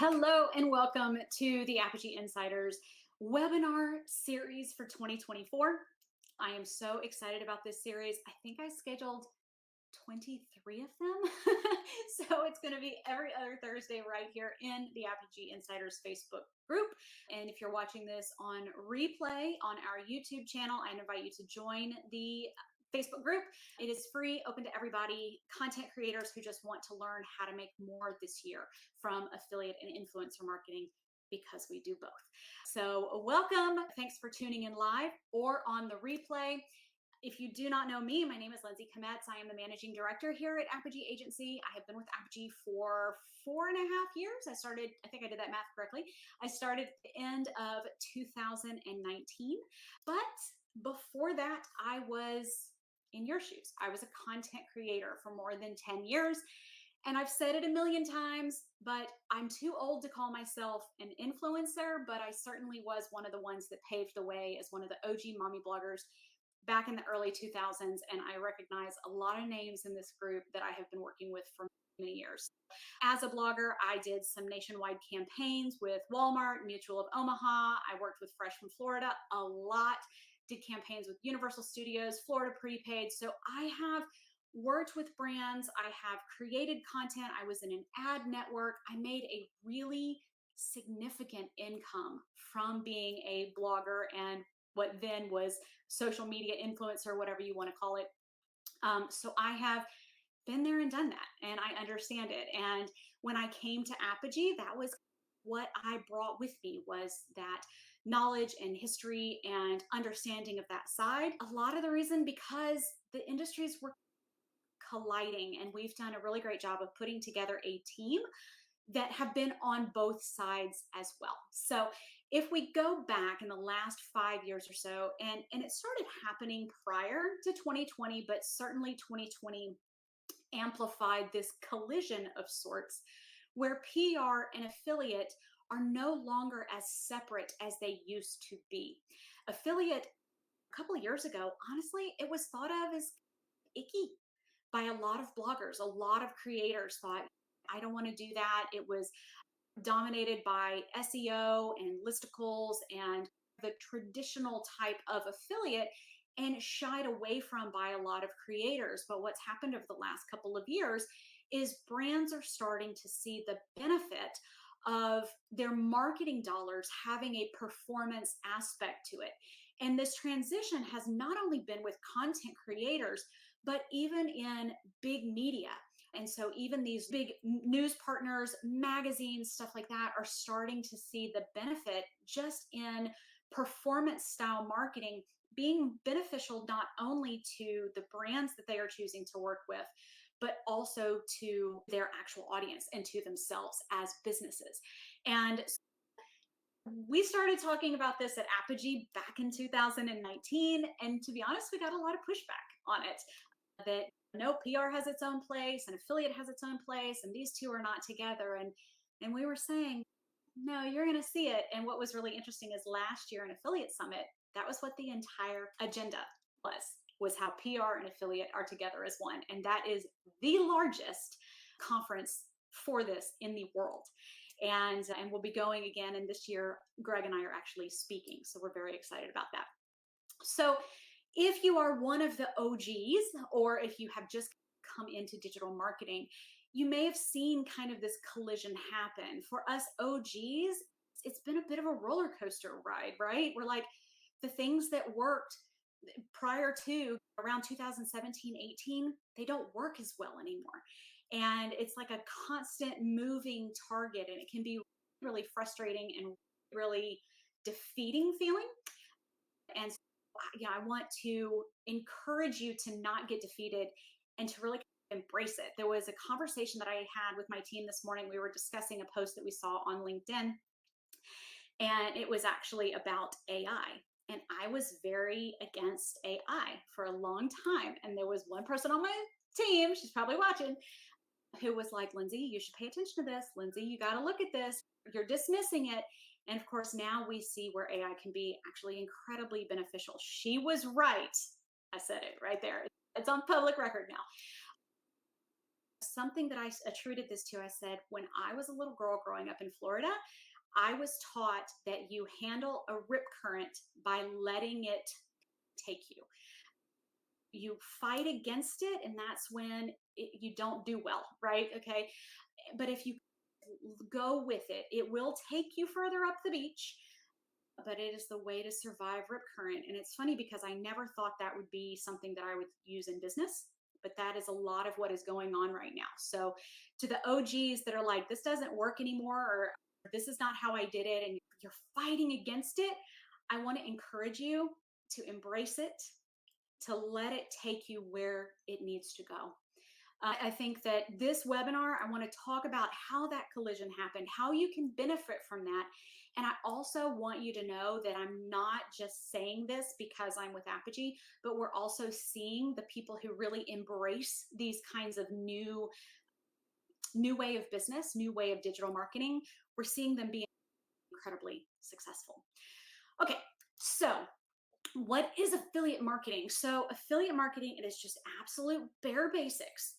Hello and welcome to the Apogee Insiders webinar series for 2024. I am so excited about this series. I think I scheduled 23 of them. So it's going to be every other Thursday right here in the Apogee Insiders Facebook group. And if you're watching this on replay on our YouTube channel, I invite you to join the Facebook group. It is free, open to everybody, content creators who just want to learn how to make more this year from affiliate and influencer marketing, because we do both. So welcome. Thanks for tuning in live or on the replay. If you do not know me, my name is Lindsay Kometz. I am the managing director here at Apogee Agency. I have been with Apogee for 4.5 years. I think I did that math correctly. I started at the end of 2019. But before that, I was in your shoes. I was a content creator for more than 10 years. And I've said it a million times, but I'm too old to call myself an influencer, but I certainly was one of the ones that paved the way as one of the OG mommy bloggers back in the early 2000s. And I recognize a lot of names in this group that I have been working with for many years. As a blogger, I did some nationwide campaigns with Walmart, Mutual of Omaha. I worked with Fresh from Florida a lot, did campaigns with Universal Studios, Florida Prepaid. So I have worked with brands. I have created content. I was in an ad network. I made a really significant income from being a blogger and what then was social media influencer, whatever you want to call it. So I have been there and done that, and I understand it. And when I came to Apogee, that was what I brought with me, was that knowledge and history and understanding of that side. A lot of the reason because the industries were colliding, and we've done a really great job of putting together a team that have been on both sides as well. So if we go back in the last 5 years or so, and it started happening prior to 2020, but certainly 2020 amplified this collision of sorts where PR and affiliate are no longer as separate as they used to be. Affiliate a couple of years ago, honestly, it was thought of as icky by a lot of bloggers. A lot of creators thought, I don't want to do that. It was dominated by SEO and listicles and the traditional type of affiliate, and shied away from by a lot of creators. But what's happened over the last couple of years is brands are starting to see the benefit of their marketing dollars having a performance aspect to it. And this transition has not only been with content creators, but even in big media. And so even these big news partners, magazines, stuff like that are starting to see the benefit just in performance style marketing being beneficial not only to the brands that they are choosing to work with, but also to their actual audience and to themselves as businesses. And we started talking about this at Apogee back in 2019. And to be honest, we got a lot of pushback on it, that no, PR has its own place and affiliate has its own place, and these two are not together. And we were saying, no, you're going to see it. And what was really interesting is last year in Affiliate Summit, that was what the entire agenda was how PR and affiliate are together as one. And that is the largest conference for this in the world. And we'll be going again. And this year, Greg and I are actually speaking. So we're very excited about that. So if you are one of the OGs, or if you have just come into digital marketing, you may have seen kind of this collision happen. For us OGs, it's been a bit of a roller coaster ride, right? We're like, the things that worked prior to around 2017, 18, they don't work as well anymore. And it's like a constant moving target, and it can be really frustrating and really defeating feeling. And so, I want to encourage you to not get defeated and to really embrace it. There was a conversation that I had with my team this morning. We were discussing a post that we saw on LinkedIn, and it was actually about AI. And I was very against AI for a long time. And there was one person on my team, she's probably watching, who was like, Lindsay, you should pay attention to this. Lindsay, you got to look at this. You're dismissing it. And of course, now we see where AI can be actually incredibly beneficial. She was right. I said it right there. It's on public record now. Something that I attributed this to, I said, when I was a little girl growing up in Florida, I was taught that you handle a rip current by letting it take you. You fight against it, and that's when you don't do well, right? Okay. But if you go with it, it will take you further up the beach, but it is the way to survive rip current. And it's funny because I never thought that would be something that I would use in business, but that is a lot of what is going on right now. So, to the OGs that are like, this doesn't work anymore, or this is not how I did it, and you're fighting against it, I want to encourage you to embrace it, to let it take you where it needs to go. I think that this webinar, I want to talk about how that collision happened, how you can benefit from that. And I also want you to know that I'm not just saying this because I'm with Apogee, but we're also seeing the people who really embrace these kinds of new way of business, new way of digital marketing. We're seeing them be incredibly successful. Okay, so what is affiliate marketing? So affiliate marketing, it is just absolute bare basics,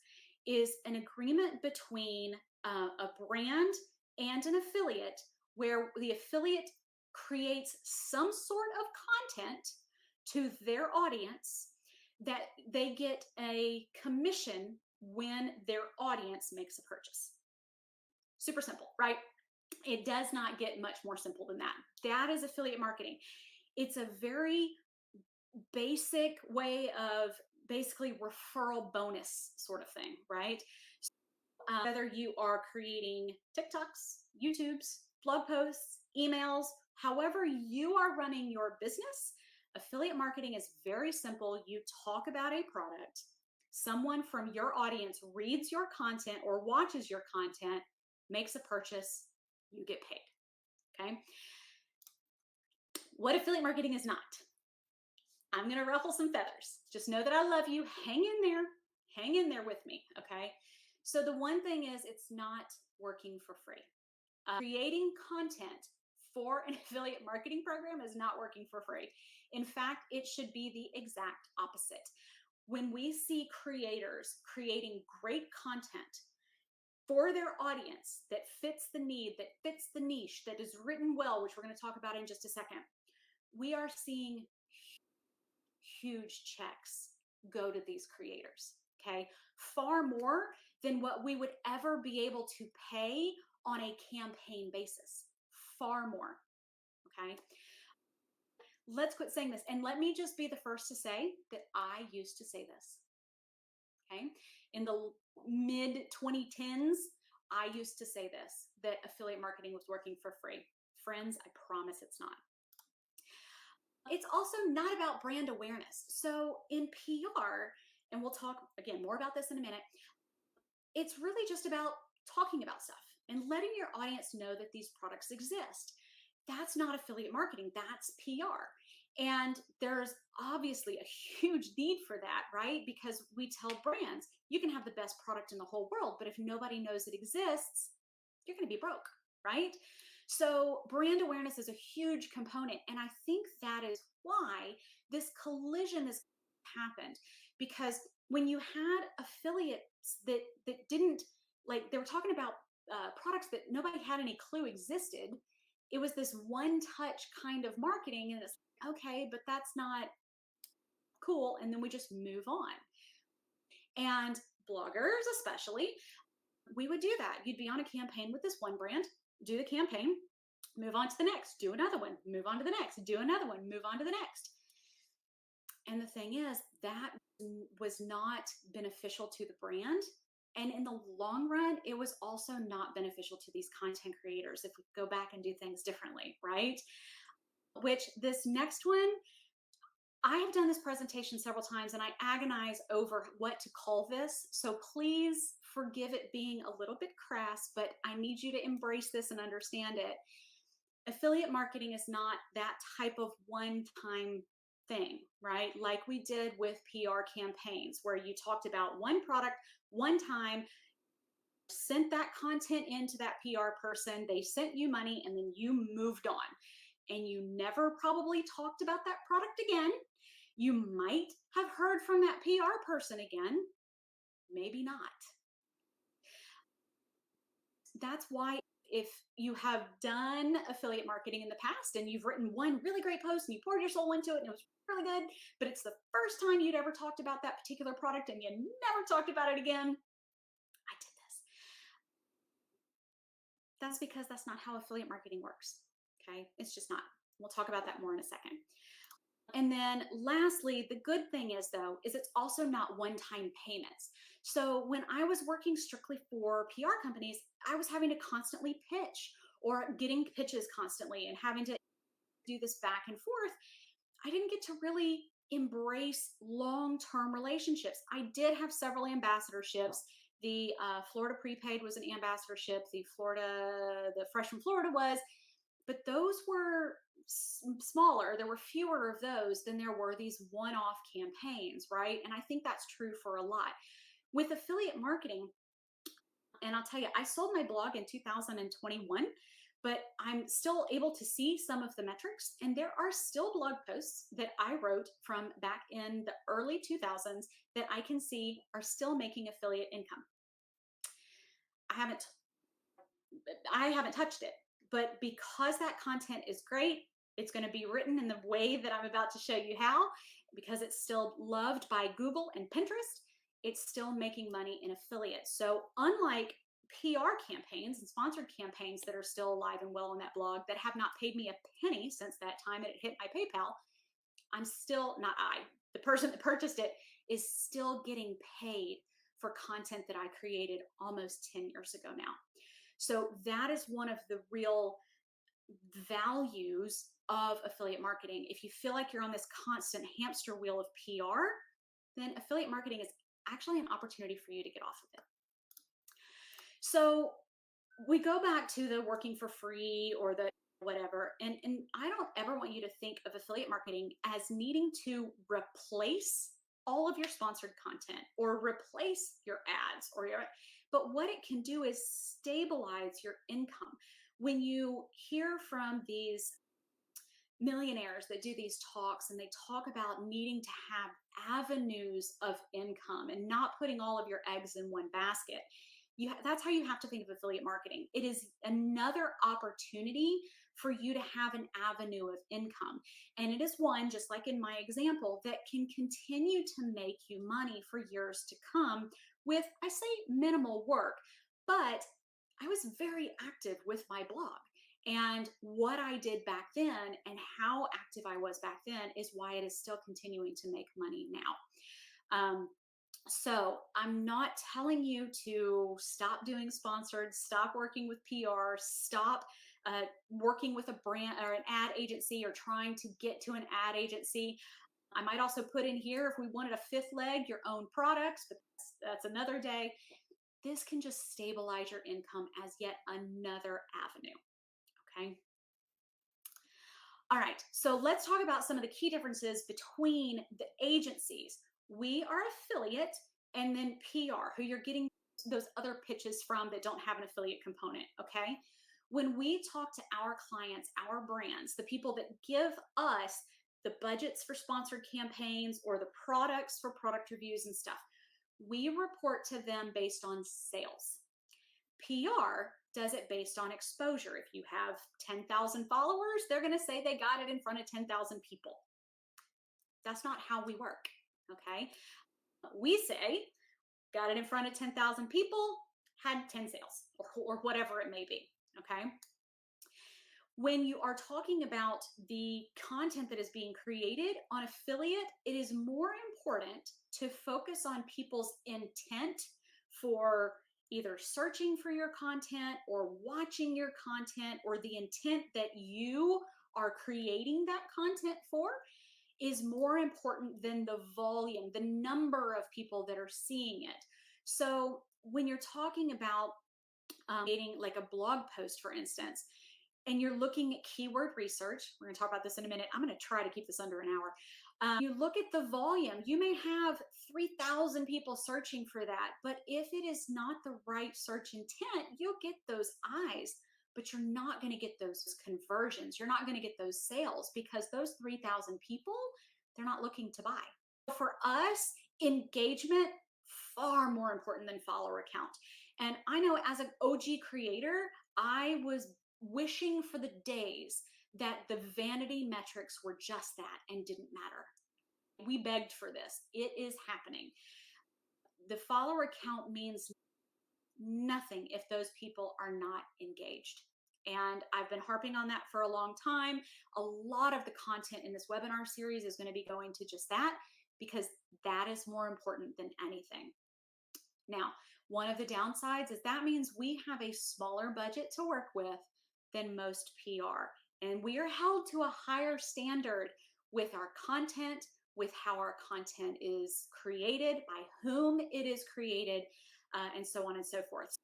is an agreement between a brand and an affiliate where the affiliate creates some sort of content to their audience that they get a commission when their audience makes a purchase. Super simple, right? It does not get much more simple than that. That is affiliate marketing. It's a very basic way of basically referral bonus sort of thing, right? Whether you are creating TikToks, YouTubes, blog posts, emails, however you are running your business, affiliate marketing is very simple. You talk about a product, someone from your audience reads your content or watches your content, makes a purchase, you get paid. Okay. What affiliate marketing is not. I'm going to ruffle some feathers. Just know that I love you. Hang in there. Hang in there with me. Okay. So the one thing is, it's not working for free. Creating content for an affiliate marketing program is not working for free. In fact, it should be the exact opposite. When we see creators creating great content for their audience that fits the need, that fits the niche, that is written well, which we're going to talk about in just a second, we are seeing huge checks go to these creators. Okay. Far more than what we would ever be able to pay on a campaign basis. Far more. Okay. Let's quit saying this. And let me just be the first to say that I used to say this. Okay. In the mid 2010s, I used to say this, that affiliate marketing was working for free. Friends, I promise it's not. It's also not about brand awareness. So in PR, and we'll talk again more about this in a minute, it's really just about talking about stuff and letting your audience know that these products exist. That's not affiliate marketing, that's PR. And there's obviously a huge need for that, right? Because we tell brands, you can have the best product in the whole world, but if nobody knows it exists, you're going to be broke, right? So brand awareness is a huge component. And I think that is why this collision has happened. Because when you had affiliates that didn't, like, they were talking about products that nobody had any clue existed, it was this one touch kind of marketing. And it's okay, but that's not cool. And then we just move on. And bloggers, especially, we would do that. You'd be on a campaign with this one brand, do the campaign, move on to the next, do another one, move on to the next, do another one, move on to the next. And the thing is, that was not beneficial to the brand. And in the long run, it was also not beneficial to these content creators if we go back and do things differently, right? Which this next one, I have done this presentation several times and I agonize over what to call this. So please forgive it being a little bit crass, but I need you to embrace this and understand it. Affiliate marketing is not that type of one-time thing, right? Like we did with PR campaigns where you talked about one product one time, sent that content into that PR person, they sent you money, and then you moved on. And you never probably talked about that product again. You might have heard from that PR person again, maybe not. That's why if you have done affiliate marketing in the past and you've written one really great post and you poured your soul into it and it was really good, but it's the first time you'd ever talked about that particular product and you never talked about it again, I did this. That's because that's not how affiliate marketing works. Okay. It's just not. We'll talk about that more in a second. And then lastly, the good thing is though, is it's also not one-time payments. So when I was working strictly for PR companies, I was having to constantly pitch or getting pitches constantly and having to do this back and forth. I didn't get to really embrace long-term relationships. I did have several ambassadorships. The Florida Prepaid was an ambassadorship. The Fresh from Florida was, but those were smaller. There were fewer of those than there were these one-off campaigns, right? And I think that's true for a lot. With affiliate marketing, and I'll tell you, I sold my blog in 2021, but I'm still able to see some of the metrics. And there are still blog posts that I wrote from back in the early 2000s that I can see are still making affiliate income. I haven't I haven't touched it, but because that content is great, it's going to be written in the way that I'm about to show you how, because it's still loved by Google and Pinterest. It's still making money in affiliates. So unlike PR campaigns and sponsored campaigns that are still alive and well on that blog that have not paid me a penny since that time it hit my PayPal, I'm still not the person that purchased it is still getting paid for content that I created almost 10 years ago now. So that is one of the real values of affiliate marketing. If you feel like you're on this constant hamster wheel of PR, then affiliate marketing is actually an opportunity for you to get off of it. So we go back to the working for free or the whatever, and I don't ever want you to think of affiliate marketing as needing to replace all of your sponsored content or replace your ads but what it can do is stabilize your income. When you hear from these millionaires that do these talks and they talk about needing to have avenues of income and not putting all of your eggs in one basket, that's how you have to think of affiliate marketing. It is another opportunity for you to have an avenue of income. And it is one, just like in my example, that can continue to make you money for years to come with, I say, minimal work. But I was very active with my blog. And what I did back then and how active I was back then is why it is still continuing to make money now. So I'm not telling you to stop doing sponsored, stop working with PR, stop working with a brand or an ad agency or trying to get to an ad agency. I might also put in here, if we wanted a fifth leg, your own products, but that's another day. This can just stabilize your income as yet another avenue. Okay. All right. So let's talk about some of the key differences between the agencies. We are affiliate, and then PR, who you're getting those other pitches from that don't have an affiliate component. Okay. When we talk to our clients, our brands, the people that give us the budgets for sponsored campaigns or the products for product reviews and stuff, we report to them based on sales. PR does it based on exposure. If you have 10,000 followers, they're going to say they got it in front of 10,000 people. That's not how we work. Okay. We say, got it in front of 10,000 people, had 10 sales or whatever it may be. Okay. When you are talking about the content that is being created on affiliate, it is more important to focus on people's intent for either searching for your content or watching your content, or the intent that you are creating that content for is more important than the volume, the number of people that are seeing it. So when you're talking about creating like a blog post, for instance, and you're looking at keyword research, we're going to talk about this in a minute. I'm going to try to keep this under an hour. You look at the volume, you may have 3,000 people searching for that, but if it is not the right search intent, you'll get those eyes, but you're not going to get those conversions. You're not going to get those sales because those 3,000 people, they're not looking to buy. For us, engagement far more important than follower count. And I know as an OG creator, I was wishing for the days that the vanity metrics were just that and didn't matter. We begged for this. It is happening. The follower count means nothing if those people are not engaged. And I've been harping on that for a long time. A lot of the content in this webinar series is going to be going to just that because that is more important than anything. Now, one of the downsides is that means we have a smaller budget to work with than most PR. And we are held to a higher standard with our content, with how our content is created, by whom it is created, and so on and so forth.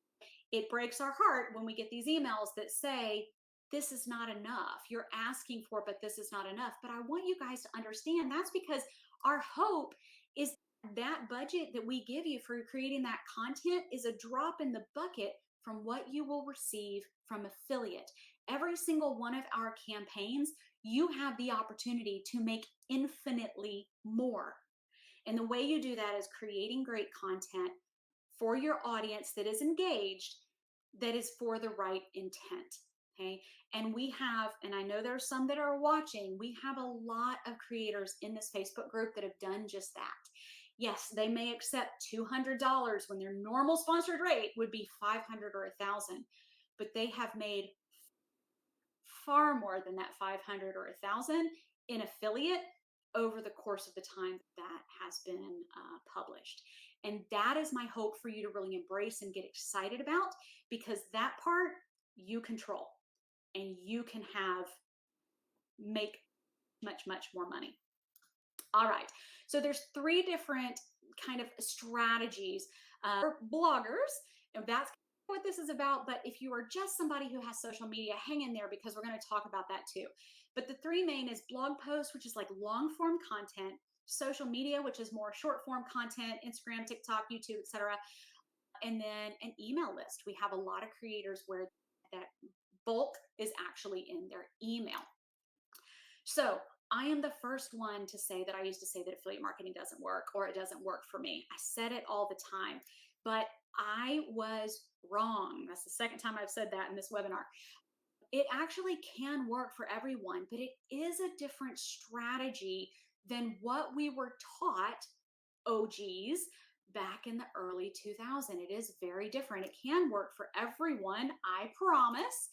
It breaks our heart when we get these emails that say, this is not enough. You're asking for, but this is not enough. But I want you guys to understand that's because our hope is that budget that we give you for creating that content is a drop in the bucket from what you will receive from affiliate. Every single one of our campaigns, you have the opportunity to make infinitely more. And the way you do that is creating great content for your audience that is engaged, that is for the right intent. Okay. And we have, and I know there are some that are watching, we have a lot of creators in this Facebook group that have done just that. Yes, they may accept $200 when their normal sponsored rate would be $500 or $1,000, but they have made far more than that $500 or $1,000 in affiliate over the course of the time that has been published. And that is my hope for you to really embrace and get excited about, because that part you control and you can make much more money. All right, so there's 3 different kind of strategies for bloggers, and that's what this is about. But if you are just somebody who has social media, hang in there because we're going to talk about that too. But the 3 main is blog posts, which is like long form content, social media, which is more short form content, Instagram, TikTok, YouTube, etc., and then an email list. We have a lot of creators where that bulk is actually in their email. So I am the first one to say that I used to say that affiliate marketing doesn't work or it doesn't work for me. I said it all the time, but I was wrong. That's the second time I've said that in this webinar. It actually can work for everyone, but it is a different strategy than what we were taught, OGs, back in the early 2000s. It is very different. It can work for everyone, I promise.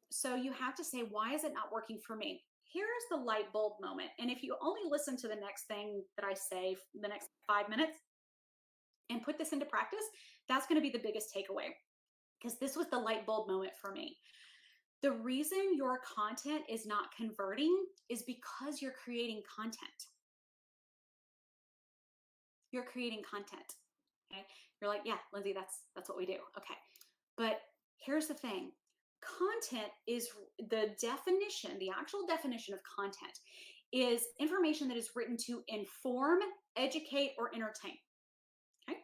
So you have to say, why is it not working for me? Here's the light bulb moment. And if you only listen to the next thing that I say, the next 5 minutes, and put this into practice, that's going to be the biggest takeaway, because this was the light bulb moment for me. The reason your content is not converting is because you're creating content. You're creating content. Okay. You're like, yeah, Lindsay, that's what we do. Okay. But here's the thing. Content is the definition, the actual definition of content is information that is written to inform, educate, or entertain. Okay.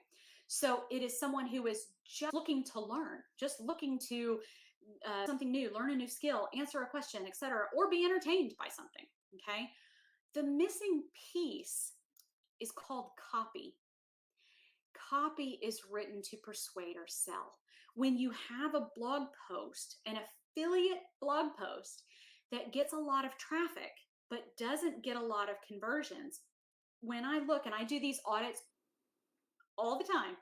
So it is someone who is just looking to learn, just looking to something new, learn a new skill, answer a question, etc., or be entertained by something. Okay. The missing piece is called copy. Copy is written to persuade or sell. When you have a blog post, an affiliate blog post that gets a lot of traffic but doesn't get a lot of conversions, when I look and I do these audits all the time,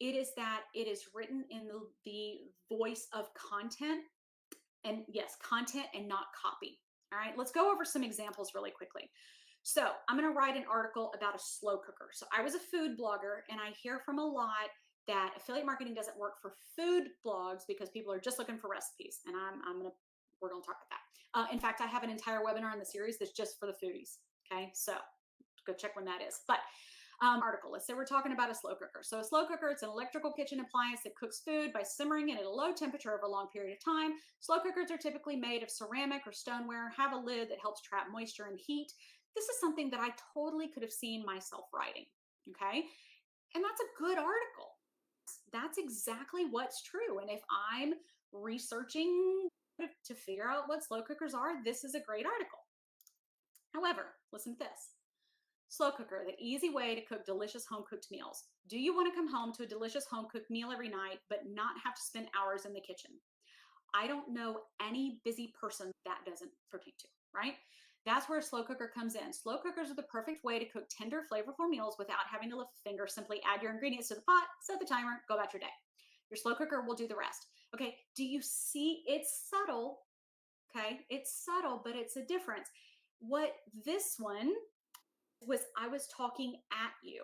it is that it is written in the voice of content, and yes, content and not copy. All right, let's go over some examples really quickly. So I'm going to write an article about a slow cooker. So I was a food blogger, and I hear from a lot that affiliate marketing doesn't work for food blogs because people are just looking for recipes. And we're going to talk about that. In fact, I have an entire webinar in the series that's just for the foodies. Okay, so go check when that is. But article, let's say we're talking about a slow cooker. So a slow cooker, it's an electrical kitchen appliance that cooks food by simmering it at a low temperature over a long period of time. Slow cookers are typically made of ceramic or stoneware, have a lid that helps trap moisture and heat. This is something that I totally could have seen myself writing, okay? And that's a good article. That's exactly what's true. And if I'm researching to figure out what slow cookers are, this is a great article. However, listen to this. Slow cooker, the easy way to cook delicious home cooked meals. Do you want to come home to a delicious home cooked meal every night, but not have to spend hours in the kitchen? I don't know any busy person that doesn't pertain to, right? That's where a slow cooker comes in. Slow cookers are the perfect way to cook tender, flavorful meals without having to lift a finger. Simply add your ingredients to the pot, set the timer, go about your day. Your slow cooker will do the rest. Okay, do you see? It's subtle. Okay, it's subtle, but it's a difference. What this one was, I was talking at you.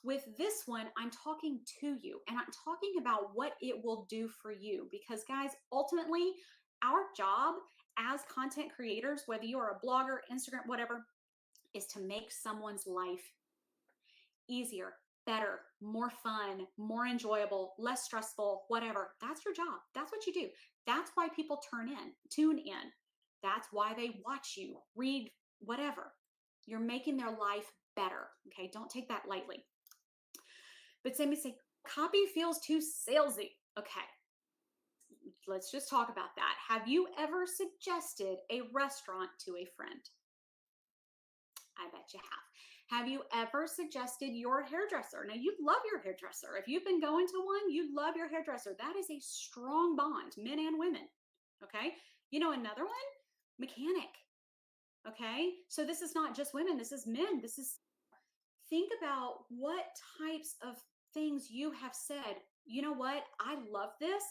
With this one, I'm talking to you, and I'm talking about what it will do for you. Because, guys, ultimately, our job as content creators, whether you are a blogger, Instagram, whatever, is to make someone's life easier, better, more fun, more enjoyable, less stressful, whatever. That's your job. That's what you do. That's why people tune in. That's why they watch you, read, whatever. You're making their life better. Okay, don't take that lightly. But some say copy feels too salesy. Okay, let's just talk about that. Have you ever suggested a restaurant to a friend? I bet you have. Have you ever suggested your hairdresser? Now, you love your hairdresser. If you've been going to one, you love your hairdresser. That is a strong bond, men and women. Okay. You know, another one, mechanic. Okay. So this is not just women, this is men. This is, think about what types of things you have said. You know what? I love this,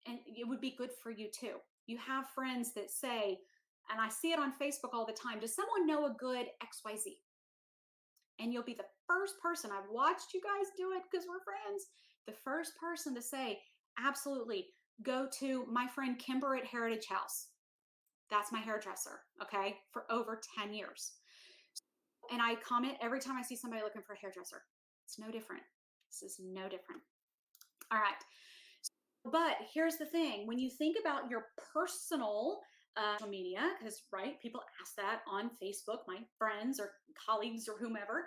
and it would be good for you too. You have friends that say, and I see it on Facebook all the time, does someone know a good XYZ? And you'll be the first person, I've watched you guys do it because we're friends, the first person to say, absolutely, go to my friend Kimber at Heritage House. That's my hairdresser, okay, for over 10 years. And I comment every time I see somebody looking for a hairdresser. It's no different. This is no different. All right. But here's the thing. When you think about your personal social media, because, right, people ask that on Facebook, my friends or colleagues or whomever,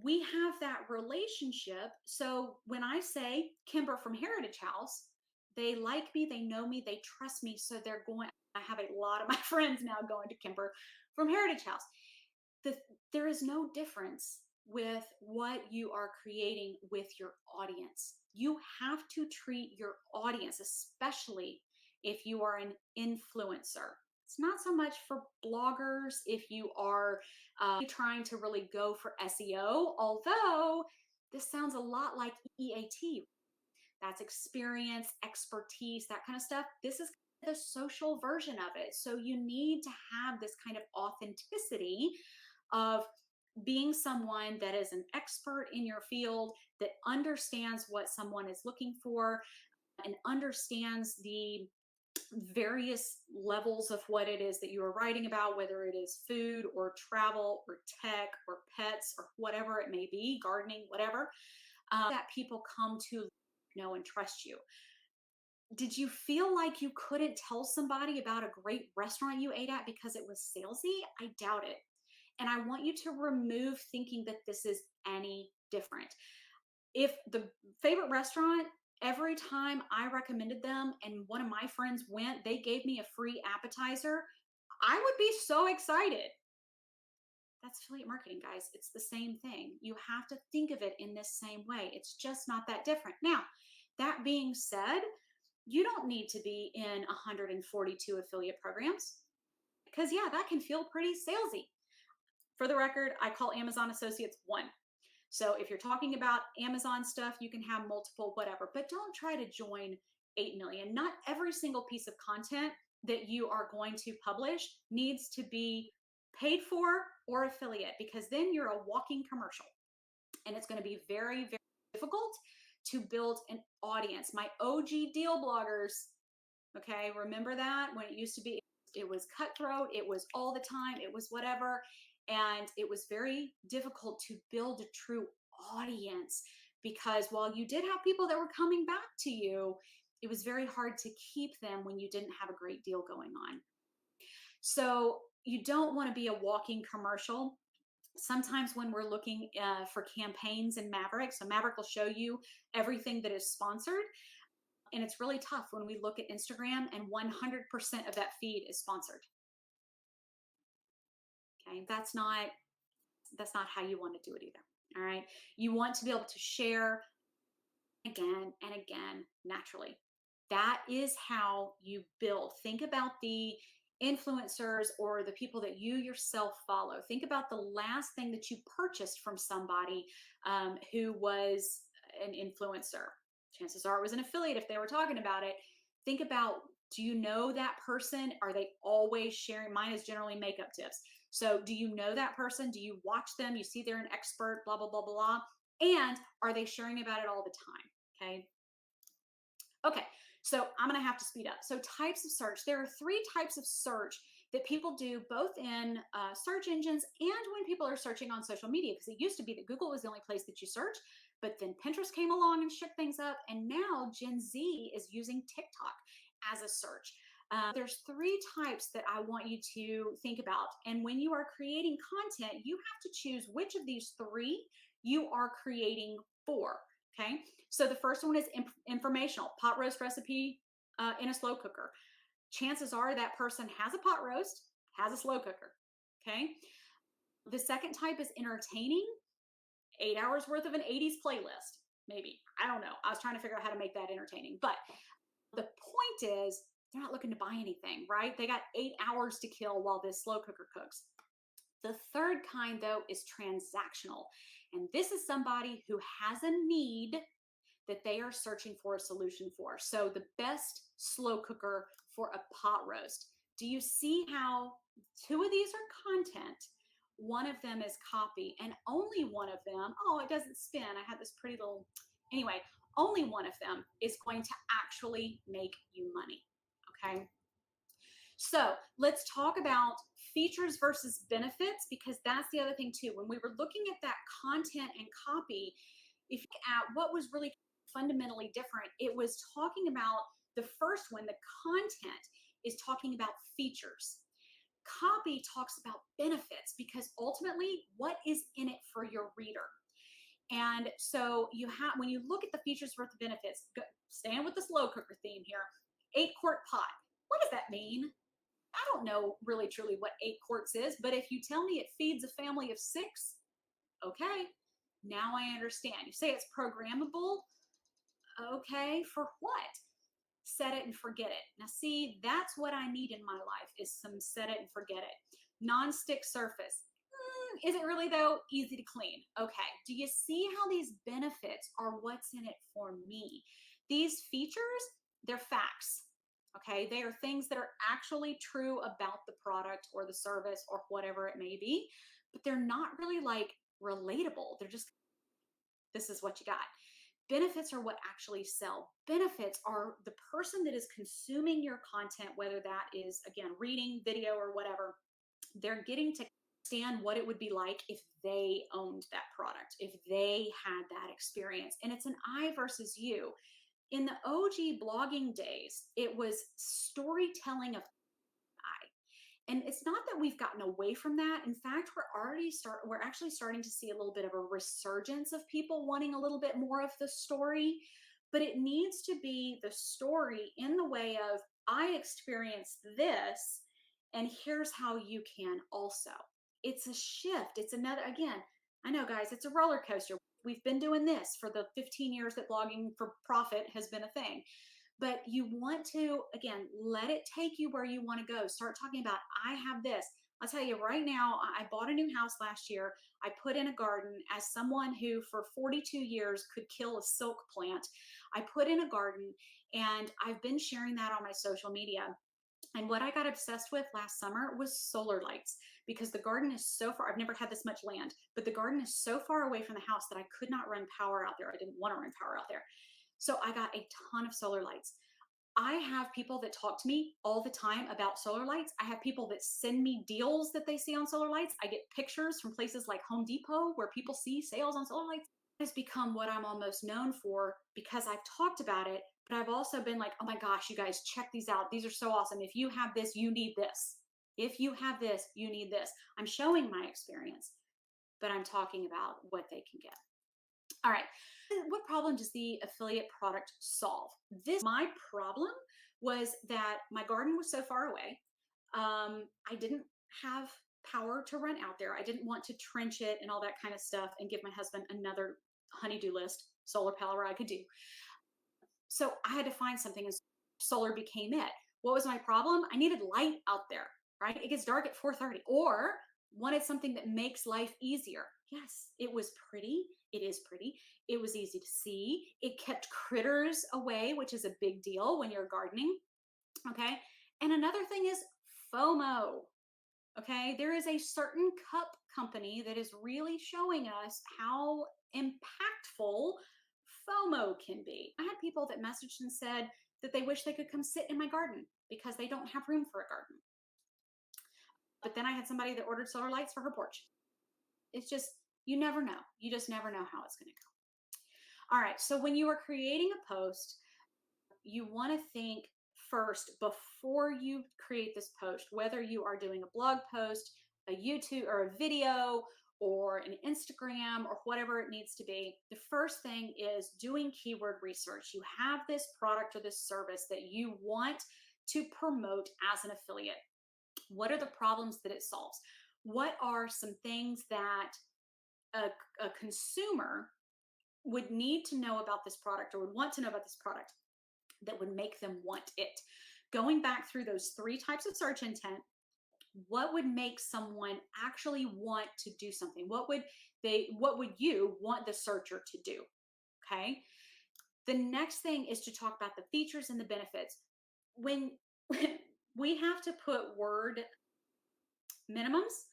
we have that relationship. So when I say Kimber from Heritage House, they like me, they know me, they trust me. So they're going, I have a lot of my friends now going to Kimber from Heritage House. There is no difference with what you are creating with your audience. You have to treat your audience, especially if you are an influencer. It's not so much for bloggers if you are trying to really go for SEO, although this sounds a lot like EAT. That's experience, expertise, that kind of stuff. This is the social version of it. So you need to have this kind of authenticity of being someone that is an expert in your field, that understands what someone is looking for and understands the various levels of what it is that you are writing about, whether it is food or travel or tech or pets or whatever it may be, gardening, whatever, that people come to know and trust you. Did you feel like you couldn't tell somebody about a great restaurant you ate at because it was salesy? I doubt it. And I want you to remove thinking that this is any different. If the favorite restaurant, every time I recommended them and one of my friends went, they gave me a free appetizer, I would be so excited. That's affiliate marketing, guys. It's the same thing. You have to think of it in this same way. It's just not that different. Now, that being said, you don't need to be in 142 affiliate programs because, yeah, that can feel pretty salesy. For the record, I call Amazon Associates one. So if you're talking about Amazon stuff, you can have multiple, whatever, but don't try to join 8 million. Not every single piece of content that you are going to publish needs to be paid for or affiliate, because then you're a walking commercial and it's going to be very, very difficult to build an audience. My OG deal bloggers, okay, remember that when it used to be, it was cutthroat, it was all the time, it was whatever. And it was very difficult to build a true audience, because while you did have people that were coming back to you, it was very hard to keep them when you didn't have a great deal going on. So you don't want to be a walking commercial. Sometimes when we're looking for campaigns in Maverick, so Maverick will show you everything that is sponsored. And it's really tough when we look at Instagram and 100% of that feed is sponsored. Okay, that's not That's not how you want to do it either. All right. You want to be able to share again and again naturally. That is how you build. Think about the influencers or the people that you yourself follow. Think about the last thing that you purchased from somebody who was an influencer. Chances are it was an affiliate if they were talking about it. Think about, do you know that person? Are they always sharing? Mine is generally makeup tips. So, do you know that person? Do you watch them? You see they're an expert, blah, blah, blah, blah. And are they sharing about it all the time? Okay. Okay. So I'm going to have to speed up. So types of search. There are three types of search that people do both in search engines and when people are searching on social media. Because it used to be that Google was the only place that you search, but then Pinterest came along and shook things up. And now Gen Z is using TikTok as a search. There's three types that I want you to think about. And when you are creating content, you have to choose which of these three you are creating for. Okay. So the first one is informational, pot roast recipe in a slow cooker. Chances are that person has a pot roast, has a slow cooker. Okay. The second type is entertaining, 8 hours worth of an 80s playlist. Maybe. I don't know. I was trying to figure out how to make that entertaining. But the point is, they're not looking to buy anything, right? They got 8 hours to kill while this slow cooker cooks. The third kind, though, is transactional. And this is somebody who has a need that they are searching for a solution for. So the best slow cooker for a pot roast. Do you see how two of these are content? One of them is copy, and only one of them, oh, it doesn't spin. I had this pretty little, anyway, only one of them is going to actually make you money. Okay. So let's talk about features versus benefits, because that's the other thing too. When we were looking at that content and copy, if you look at what was really fundamentally different, it was talking about the first one, the content is talking about features. Copy talks about benefits because ultimately, what is in it for your reader? And so you have, when you look at the features versus benefits, stand with the slow cooker theme here. 8-quart pot. What does that mean? I don't know really truly what 8 quarts is, but if you tell me it feeds a family of 6, okay, now I understand. You say it's programmable. Okay, for what? Set it and forget it. Now, see, that's what I need in my life is some set it and forget it. Non-stick surface. Is it really, though? Easy to clean. Okay, do you see how these benefits are what's in it for me? These features, they're facts. Okay, they are things that are actually true about the product or the service or whatever it may be, but they're not really like relatable. They're just, this is what you got. Benefits are what actually sell. Benefits are the person that is consuming your content, whether that is, again, reading, video, or whatever. They're getting to understand what it would be like if they owned that product, if they had that experience. And it's an I versus you. In the OG blogging days, it was storytelling of I. And it's not that we've gotten away from that. In fact, we're actually starting to see a little bit of a resurgence of people wanting a little bit more of the story, but it needs to be the story in the way of I experienced this and here's how you can also. It's a shift. It's another, again, I know guys, it's a roller coaster. We've been doing this for the 15 years that blogging for profit has been a thing. But you want to, again, let it take you where you want to go. Start talking about, I have this. I'll tell you right now, I bought a new house last year. I put in a garden as someone who for 42 years could kill a silk plant. I put in a garden and I've been sharing that on my social media. And what I got obsessed with last summer was solar lights because the garden is so far, I've never had this much land, but the garden is so far away from the house that I could not run power out there. I didn't want to run power out there. So I got a ton of solar lights. I have people that talk to me all the time about solar lights. I have people that send me deals that they see on solar lights. I get pictures from places like Home Depot where people see sales on solar lights. It has become what I'm almost known for because I've talked about it, but I've also been like, oh my gosh, you guys, check these out. These are so awesome. If you have this, you need this. If you have this, you need this. I'm showing my experience, but I'm talking about what they can get. All right. What problem does the affiliate product solve? My problem was that my garden was so far away. I didn't have power to run out there. I didn't want to trench it and all that kind of stuff and give my husband another honeydew list, solar power I could do. So I had to find something, and solar became it. What was my problem? I needed light out there, right? It gets dark at 4:30, or wanted something that makes life easier. Yes, it was pretty. It is pretty. It was easy to see. It kept critters away, which is a big deal when you're gardening. Okay. And another thing is FOMO. Okay. There is a certain cup company that is really showing us how impactful FOMO can be. I had people that messaged and said that they wish they could come sit in my garden because they don't have room for a garden. But then I had somebody that ordered solar lights for her porch. It's just, you never know. You just never know how it's going to go. All right. So when you are creating a post, you want to think first before you create this post, whether you are doing a blog post, a YouTube or a video, or an Instagram, or whatever it needs to be. The first thing is doing keyword research. You have this product or this service that you want to promote as an affiliate. What are the problems that it solves? What are some things that a consumer would need to know about this product, or would want to know about this product, that would make them want it? Going back through those 3 types of search intent, what would make someone actually want to do something? What would you want the searcher to do? Okay. The next thing is to talk about the features and the benefits. When we have to put word minimums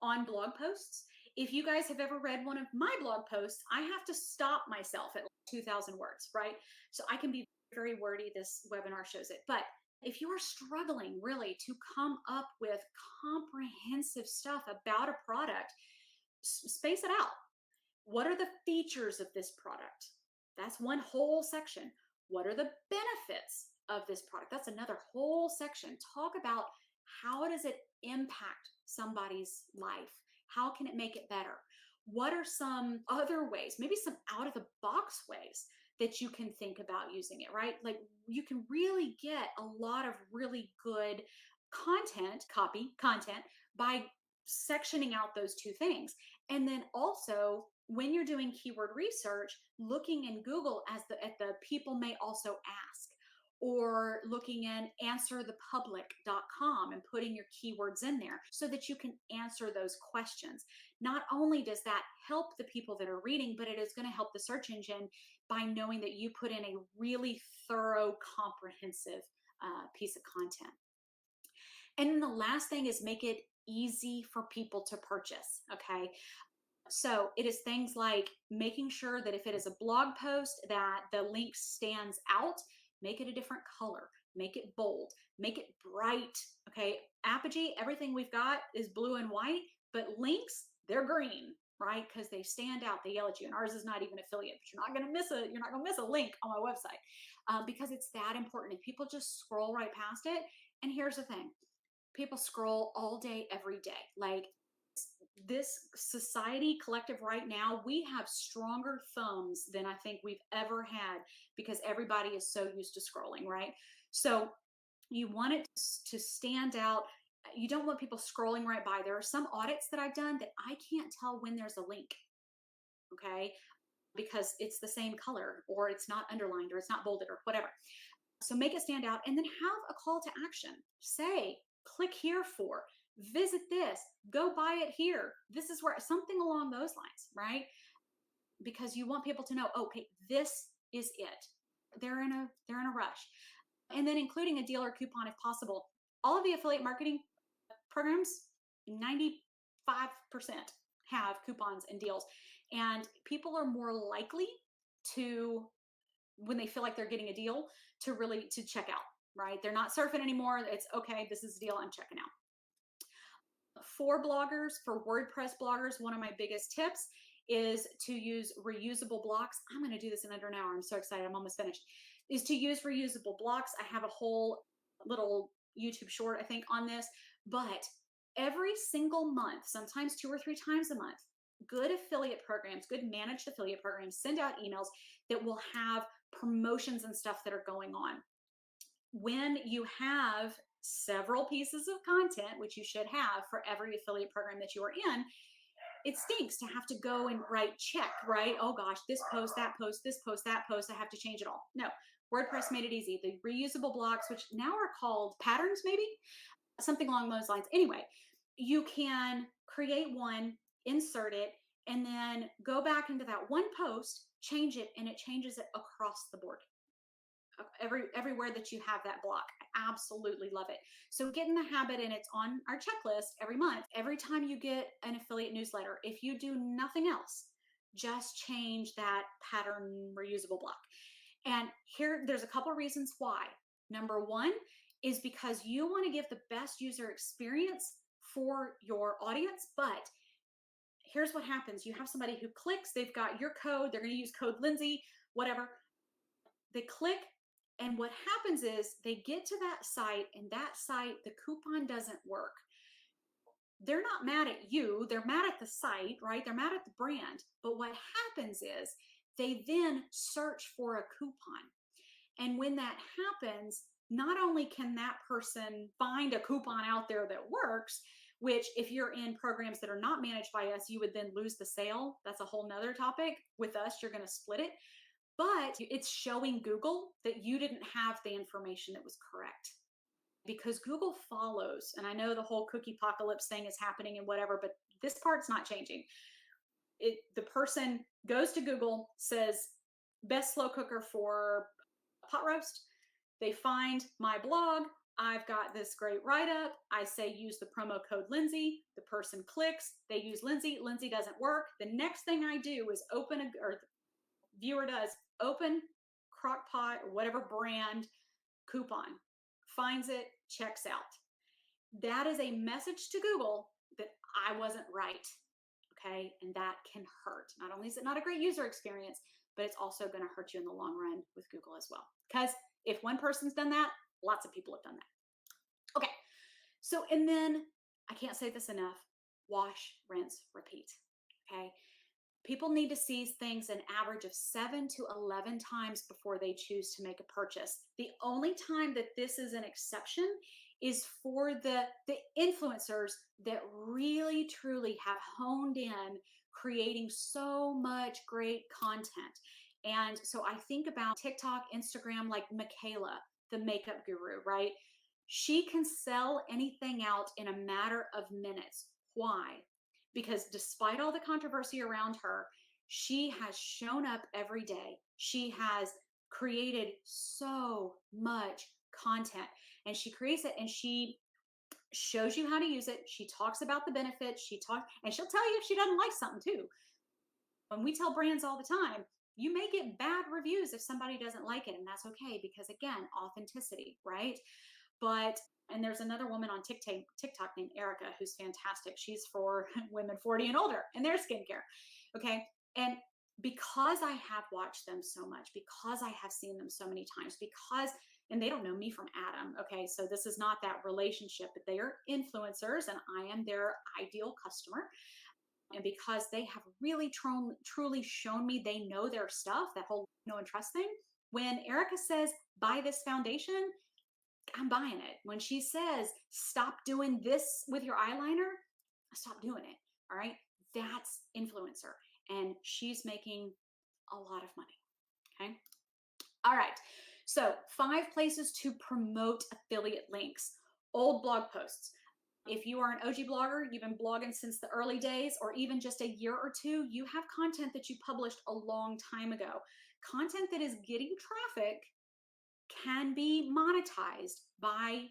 on blog posts. If you guys have ever read one of my blog posts, I have to stop myself at 2,000 words, right? So I can be very wordy. This webinar shows it. But if you are struggling really to come up with comprehensive stuff about a product, space it out. What are the features of this product? That's one whole section. What are the benefits of this product? That's another whole section. Talk about how does it impact somebody's life? How can it make it better? What are some other ways, maybe some out of the box ways that you can think about using it, right? Like, you can really get a lot of really good content by sectioning out those 2 things. And then also, when you're doing keyword research, looking in Google at the people may also ask, or looking in answerthepublic.com and putting your keywords in there so that you can answer those questions. Not only does that help the people that are reading, but it is going to help the search engine by knowing that you put in a really thorough, comprehensive piece of content. And then the last thing is make it easy for people to purchase. Okay. So it is things like making sure that if it is a blog post, that the link stands out. Make it a different color, make it bold, make it bright. Okay. Apogee, everything we've got is blue and white, but links, they're green, right? Because they stand out, they yell at you. And ours is not even affiliate, but you're not going to miss a link on my website because it's that important. If people just scroll right past it, and here's the thing, people scroll all day, every day. Like, this society collective right now, we have stronger thumbs than I think we've ever had because everybody is so used to scrolling, right? So you want it to stand out. You don't want people scrolling right by. There are some audits that I've done that I can't tell when there's a link, okay? Because it's the same color, or it's not underlined, or it's not bolded, or whatever. So make it stand out, and then have a call to action. Say, click here for, visit this, go buy it here. This is where, something along those lines, right? Because you want people to know, okay, this is it. They're in a rush. And then including a deal or coupon if possible. All of the affiliate marketing programs, 95% have coupons and deals. And people are more likely to, when they feel like they're getting a deal, to check out, right? They're not surfing anymore. It's okay, this is a deal, I'm checking out. For bloggers, for WordPress bloggers, one of my biggest tips is to use reusable blocks. I'm going to do this in under an hour. I'm so excited. I'm almost finished. Is to use reusable blocks. I have a whole little YouTube short, I think, on this. But every single month, sometimes 2 or 3 times a month, good affiliate programs, good managed affiliate programs send out emails that will have promotions and stuff that are going on. When you have several pieces of content, which you should have for every affiliate program that you are in, it stinks to have to go and write check, right? Oh gosh, this post, that post, this post, that post, I have to change it all. No, WordPress made it easy. The reusable blocks, which now are called patterns, maybe something along those lines. Anyway, you can create one, insert it, and then go back into that one post, change it, and it changes it across the board. Everywhere that you have that block. I absolutely love it. So get in the habit, and it's on our checklist every month. Every time you get an affiliate newsletter, if you do nothing else, just change that pattern reusable block. And here, there's a couple reasons why. Number one is because you want to give the best user experience for your audience, but here's what happens. You have somebody who clicks, they've got your code, they're going to use code Lindsay, whatever. They click, and what happens is they get to that site, and that site, the coupon doesn't work. They're not mad at you, they're mad at the site, right? They're mad at the brand. But what happens is they then search for a coupon. And when that happens, not only can that person find a coupon out there that works, which if you're in programs that are not managed by us, you would then lose the sale. That's a whole nother topic. With us, you're going to split it. But it's showing Google that you didn't have the information that was correct, because Google follows. And I know the whole cookie apocalypse thing is happening and whatever, but this part's not changing. The person goes to Google, says best slow cooker for pot roast. They find my blog. I've got this great write-up. I say use the promo code Lindsay. The person clicks. They use Lindsay. Lindsay doesn't work. The next thing I do is or the viewer does, open Crock-Pot or whatever brand coupon, finds it, checks out. That is a message to Google that I wasn't right. Okay. And that can hurt. Not only is it not a great user experience, but it's also going to hurt you in the long run with Google as well. Because if one person's done that, lots of people have done that. Okay. So, and then I can't say this enough, wash, rinse, repeat. Okay. People need to see things an average of 7 to 11 times before they choose to make a purchase. The only time that this is an exception is for the influencers that really truly have honed in creating so much great content. And so I think about TikTok, Instagram, like Michaela, the makeup guru, right? She can sell anything out in a matter of minutes. Why? Because despite all the controversy around her, she has shown up every day. She has created so much content, and she creates it, and she shows you how to use it. She talks about the benefits. And she'll tell you if she doesn't like something too. When we tell brands all the time, you may get bad reviews if somebody doesn't like it, and that's okay, because again, authenticity, right? But and there's another woman on TikTok named Erica who's fantastic. She's for women 40 and older and their skincare. Okay. And because I have watched them so much, because I have seen them so many times, and they don't know me from Adam. Okay. So this is not that relationship, but they are influencers and I am their ideal customer. And because they have really truly shown me they know their stuff, that whole know and trust thing. When Erica says, buy this foundation, I'm buying it. When she says, stop doing this with your eyeliner, I stop doing it. All right. That's influencer. And she's making a lot of money. Okay. All right. So 5 places to promote affiliate links. Old blog posts. If you are an OG blogger, you've been blogging since the early days, or even just a year or two, you have content that you published a long time ago. Content that is getting traffic can be monetized by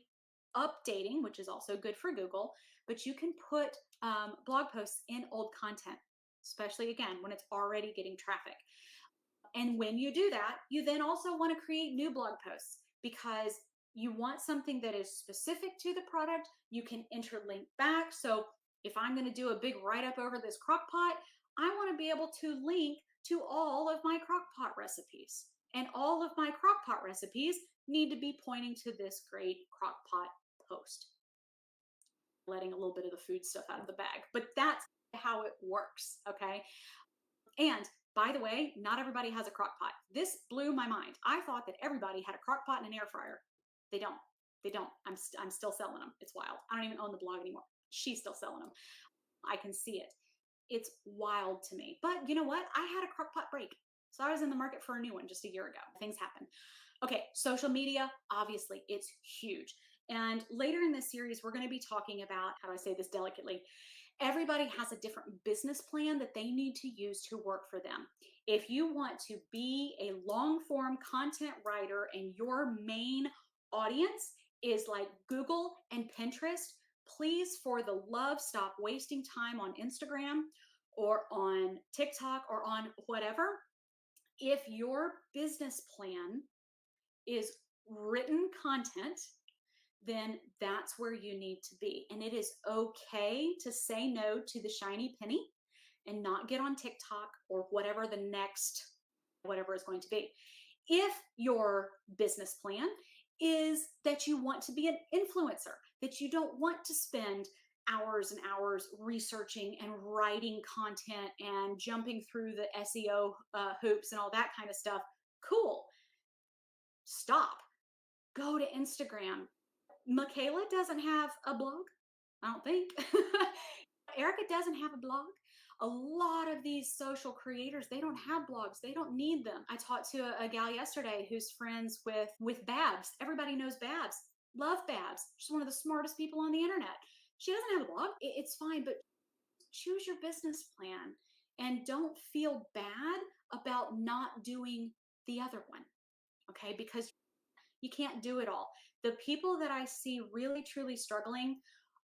updating, which is also good for Google, but you can put blog posts in old content, especially again, when it's already getting traffic. And when you do that, you then also want to create new blog posts, because you want something that is specific to the product. You can interlink back. So if I'm going to do a big write-up over this crock pot, I want to be able to link to all of my crock pot recipes. And all of my crock pot recipes need to be pointing to this great crock pot post. Letting a little bit of the food stuff out of the bag, but that's how it works. Okay. And by the way, not everybody has a crock pot. This blew my mind. I thought that everybody had a crock pot and an air fryer. They don't. They don't. I'm still selling them. It's wild. I don't even own the blog anymore. She's still selling them. I can see it. It's wild to me. But you know what? I had a crock pot break. So I was in the market for a new one just a year ago. Things happen. Okay, social media, obviously, it's huge. And later in this series, we're going to be talking about, how do I say this delicately? Everybody has a different business plan that they need to use to work for them. If you want to be a long form content writer and your main audience is like Google and Pinterest, please, for the love, stop wasting time on Instagram or on TikTok or on whatever. If your business plan is written content, then that's where you need to be. And it is okay to say no to the shiny penny and not get on TikTok or whatever the next, whatever is going to be. If your business plan is that you want to be an influencer, that you don't want to spend hours and hours researching and writing content and jumping through the SEO hoops and all that kind of stuff, cool. Stop. Go to Instagram. Michaela doesn't have a blog, I don't think. Erica doesn't have a blog. A lot of these social creators, they don't have blogs. They don't need them. I talked to a gal yesterday who's friends with Babs. Everybody knows Babs. Love Babs. She's one of the smartest people on the internet. She doesn't have a blog. It's fine, but choose your business plan and don't feel bad about not doing the other one. Okay? Because you can't do it all. The people that I see really truly struggling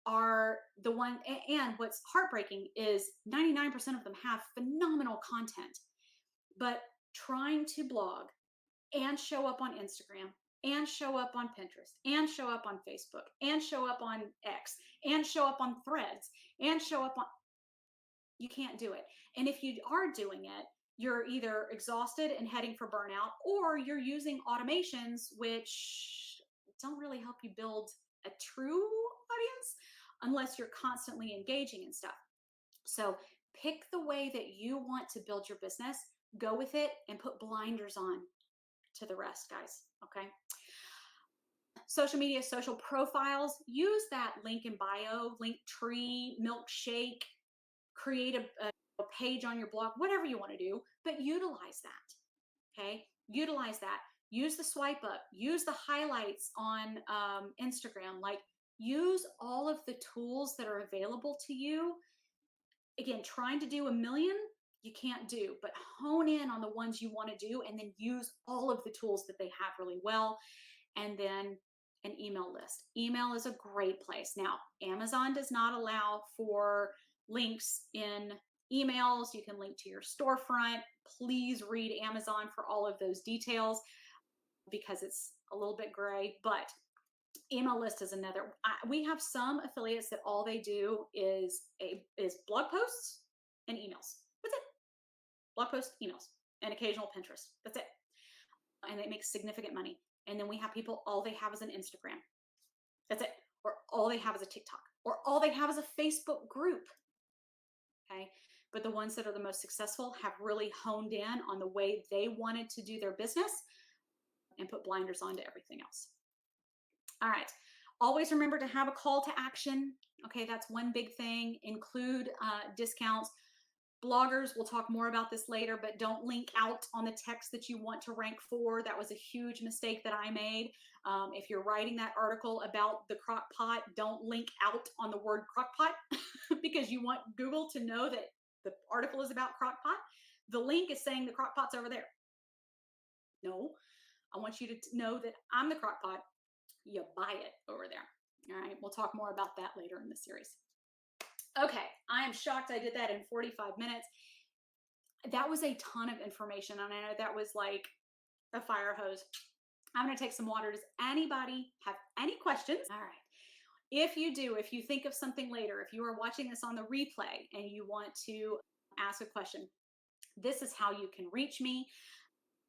are the one, and what's heartbreaking is 99% of them have phenomenal content, but trying to blog and show up on Instagram and show up on Pinterest and show up on Facebook and show up on X and show up on Threads and show up on, you can't do it. And if you are doing it, you're either exhausted and heading for burnout, or you're using automations which don't really help you build a true audience unless you're constantly engaging in stuff. So pick the way that you want to build your business, go with it, and put blinders on to the rest, guys. Okay. Social media, social profiles, use that link in bio, link tree, milkshake, create a page on your blog, whatever you want to do, but utilize that. Okay. Utilize that. Use the swipe up, use the highlights on Instagram, like use all of the tools that are available to you. Again, trying to do a million, you can't do, but hone in on the ones you want to do and then use all of the tools that they have really well. And then an email list. Email is a great place. Now, Amazon does not allow for links in emails. You can link to your storefront. Please read Amazon for all of those details because it's a little bit gray, but email list is another. We have some affiliates that all they do is blog posts and emails. That's it. Blog posts, emails, and occasional Pinterest. That's it. And they make significant money. And then we have people, all they have is an Instagram. That's it. Or all they have is a TikTok. Or all they have is a Facebook group. Okay. But the ones that are the most successful have really honed in on the way they wanted to do their business and put blinders on to everything else. All right. Always remember to have a call to action. Okay. That's one big thing. Include discounts. Bloggers, we'll talk more about this later, but don't link out on the text that you want to rank for. That was a huge mistake that I made. If you're writing that article about the crock pot, don't link out on the word crock pot because you want Google to know that the article is about crock pot. The link is saying the crock pot's over there. No, I want you to know that I'm the crock pot. You buy it over there. All right, we'll talk more about that later in the series. Okay, I am shocked I did that in 45 minutes. That was a ton of information, and I know that was like a fire hose. I'm going to take some water. Does anybody have any questions? All right. If you do, if you think of something later, if you are watching this on the replay and you want to ask a question, this is how you can reach me.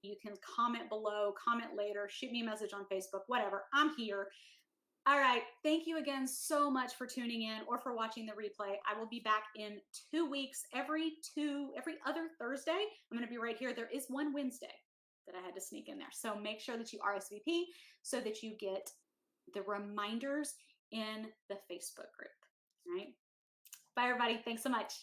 You can comment below, comment later, shoot me a message on Facebook, whatever. I'm here. All right. Thank you again so much for tuning in or for watching the replay. I will be back in 2 weeks, every other Thursday. I'm going to be right here. There is one Wednesday that I had to sneak in there. So make sure that you RSVP so that you get the reminders in the Facebook group. All right. Bye, everybody. Thanks so much.